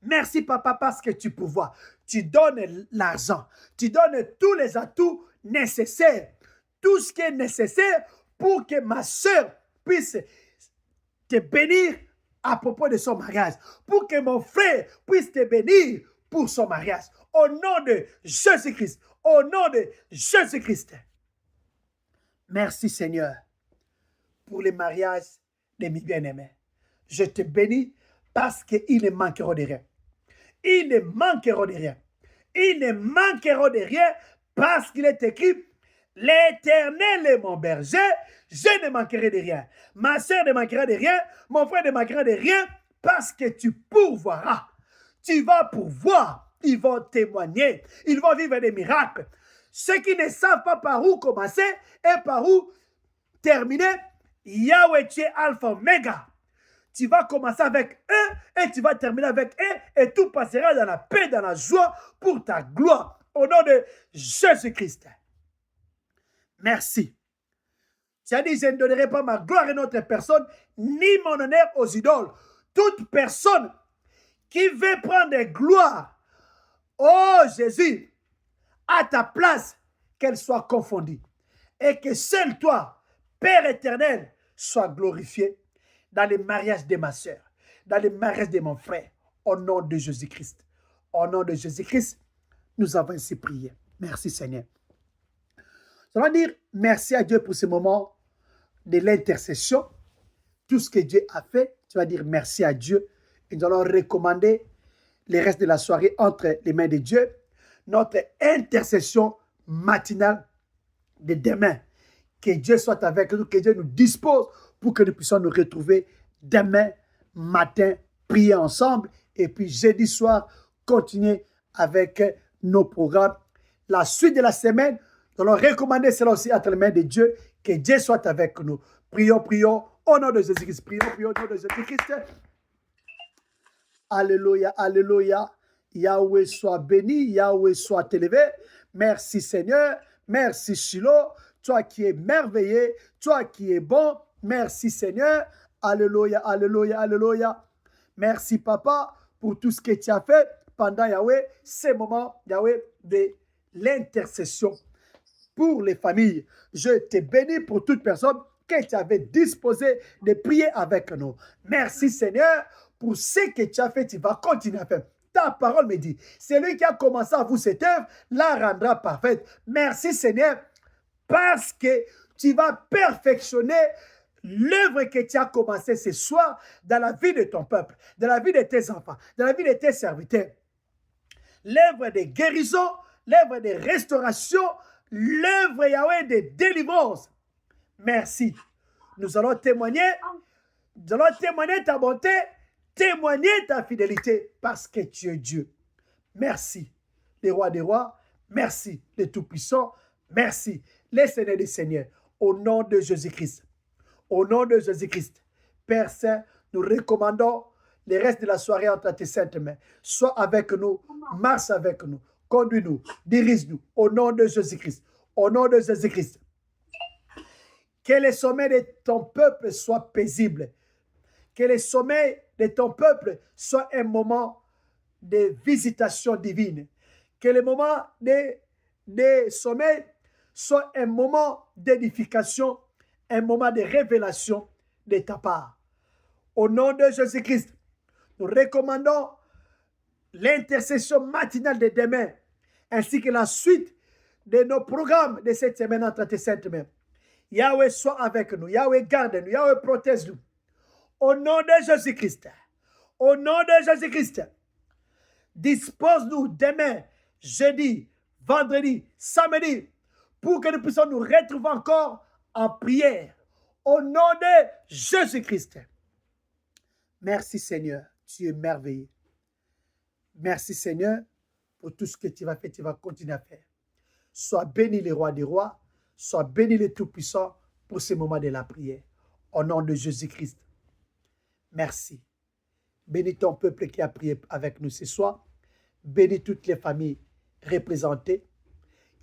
Merci, Papa, parce que tu pourvois. Tu donnes l'argent, tu donnes tous les atouts nécessaires, tout ce qui est nécessaire pour que ma soeur puisse te bénir à propos de son mariage, pour que mon frère puisse te bénir pour son mariage. Au nom de Jésus-Christ, au nom de Jésus-Christ. Merci Seigneur pour les mariages de mes bien-aimés. Je te bénis parce qu'ils ne manqueront de rien. Ils ne manqueront de rien. Ils ne manqueront de rien parce qu'il est écrit, l'Éternel est mon berger, je ne manquerai de rien. Ma soeur ne manquera de rien, mon frère ne manquera de rien parce que tu pourvoiras. Tu vas pourvoir. Ils vont témoigner. Ils vont vivre des miracles. Ceux qui ne savent pas par où commencer et par où terminer, Yahweh, tu es Alpha Omega. Tu vas commencer avec eux et tu vas terminer avec eux et tout passera dans la paix, dans la joie pour ta gloire. Au nom de Jésus-Christ. Merci. Tu as dit, je ne donnerai pas ma gloire à une autre personne, ni mon honneur aux idoles. Toute personne qui veut prendre des gloires, oh Jésus, à ta place, qu'elle soit confondue. Et que seul toi, Père éternel, sois glorifié dans les mariages de ma soeur, dans les mariages de mon frère, au nom de Jésus-Christ. Au nom de Jésus-Christ, nous avons ainsi prié. Merci Seigneur. Nous allons dire merci à Dieu pour ce moment de l'intercession. Tout ce que Dieu a fait, tu vas dire merci à Dieu. Et nous allons recommander le reste de la soirée entre les mains de Dieu. Notre intercession matinale de demain. Que Dieu soit avec nous, que Dieu nous dispose pour que nous puissions nous retrouver demain matin, prier ensemble. Et puis jeudi soir, continuer avec nos programmes. La suite de la semaine, nous allons recommander cela aussi entre les mains de Dieu. Que Dieu soit avec nous. Prions, prions au nom de Jésus-Christ. Prions, prions au nom de Jésus-Christ. Alléluia, alléluia. Yahweh soit béni, Yahweh soit élevé. Merci Seigneur, merci Shiloh, toi qui es merveilleux, toi qui es bon. Merci Seigneur. Alléluia, alléluia, alléluia. Merci Papa pour tout ce que tu as fait pendant Yahweh, ces moments Yahweh de l'intercession pour les familles. Je te bénis pour toute personne que tu avais disposé de prier avec nous. Merci Seigneur pour ce que tu as fait, tu vas continuer à faire. Ta parole me dit, celui qui a commencé à vous cette œuvre, la rendra parfaite. Merci Seigneur, parce que tu vas perfectionner l'œuvre que tu as commencé ce soir dans la vie de ton peuple, dans la vie de tes enfants, dans la vie de tes serviteurs. L'œuvre de guérison, l'œuvre de restauration, l'œuvre Yahweh de délivrance. Merci. Nous allons témoigner ta bonté, témoigner ta fidélité parce que tu es Dieu. Merci, les rois des rois. Merci, les tout-puissants. Merci, les seigneurs des seigneurs. Au nom de Jésus-Christ. Au nom de Jésus-Christ. Père Saint, nous recommandons le reste de la soirée entre tes saintes mains. Sois avec nous, marche avec nous, conduis-nous, dirige-nous. Au nom de Jésus-Christ. Au nom de Jésus-Christ. Que le sommeil de ton peuple soit paisible. Que le sommeil de ton peuple soit un moment de visitation divine. Que le moment de sommeil soit un moment d'édification, un moment de révélation de ta part. Au nom de Jésus-Christ, nous recommandons l'intercession matinale de demain, ainsi que la suite de nos programmes de cette semaine entre tes saintes mains. Yahweh soit avec nous, Yahweh garde-nous, Yahweh protège-nous. Au nom de Jésus-Christ, au nom de Jésus-Christ, dispose-nous demain, jeudi, vendredi, samedi, pour que nous puissions nous retrouver encore en prière. Au nom de Jésus-Christ. Merci Seigneur, tu es merveilleux. Merci Seigneur pour tout ce que tu vas faire, tu vas continuer à faire. Sois béni les rois des rois, sois béni les tout-puissants pour ce moment de la prière. Au nom de Jésus-Christ. Merci. Bénis ton peuple qui a prié avec nous ce soir. Bénis toutes les familles représentées.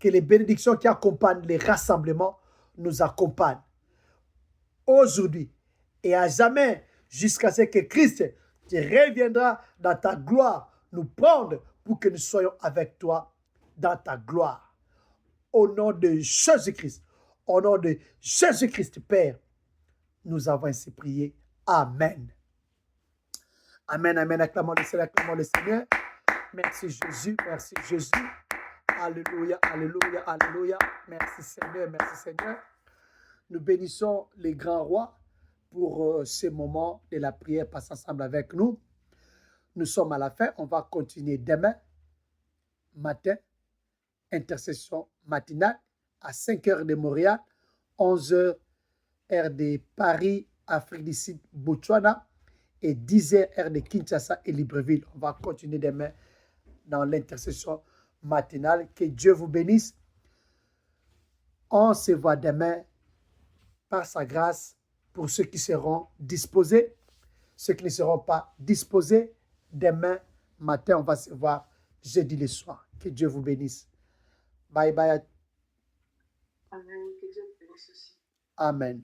Que les bénédictions qui accompagnent les rassemblements nous accompagnent aujourd'hui et à jamais jusqu'à ce que Christ reviendra dans ta gloire nous prendre pour que nous soyons avec toi dans ta gloire. Au nom de Jésus-Christ, au nom de Jésus-Christ, Père, nous avons ainsi prié. Amen. Amen, amen. Acclamons le Seigneur. Merci Jésus, merci Jésus. Alléluia, alléluia, alléluia. Merci Seigneur, merci Seigneur. Nous bénissons les grands rois pour ce moment de la prière. Passe ensemble avec nous. Nous sommes à la fin. On va continuer demain matin. Intercession matinale à 5 heures de Montréal, 11 heures heure de Paris, Afrique du Sud, Botswana et 10 heures heure de Kinshasa et Libreville. On va continuer demain dans l'intercession matinale. Que Dieu vous bénisse. On se voit demain par sa grâce pour ceux qui seront disposés. Ceux qui ne seront pas disposés, demain matin, on va se voir jeudi le soir. Que Dieu vous bénisse. Bye bye. Amen. Que Dieu bénisse aussi. Amen.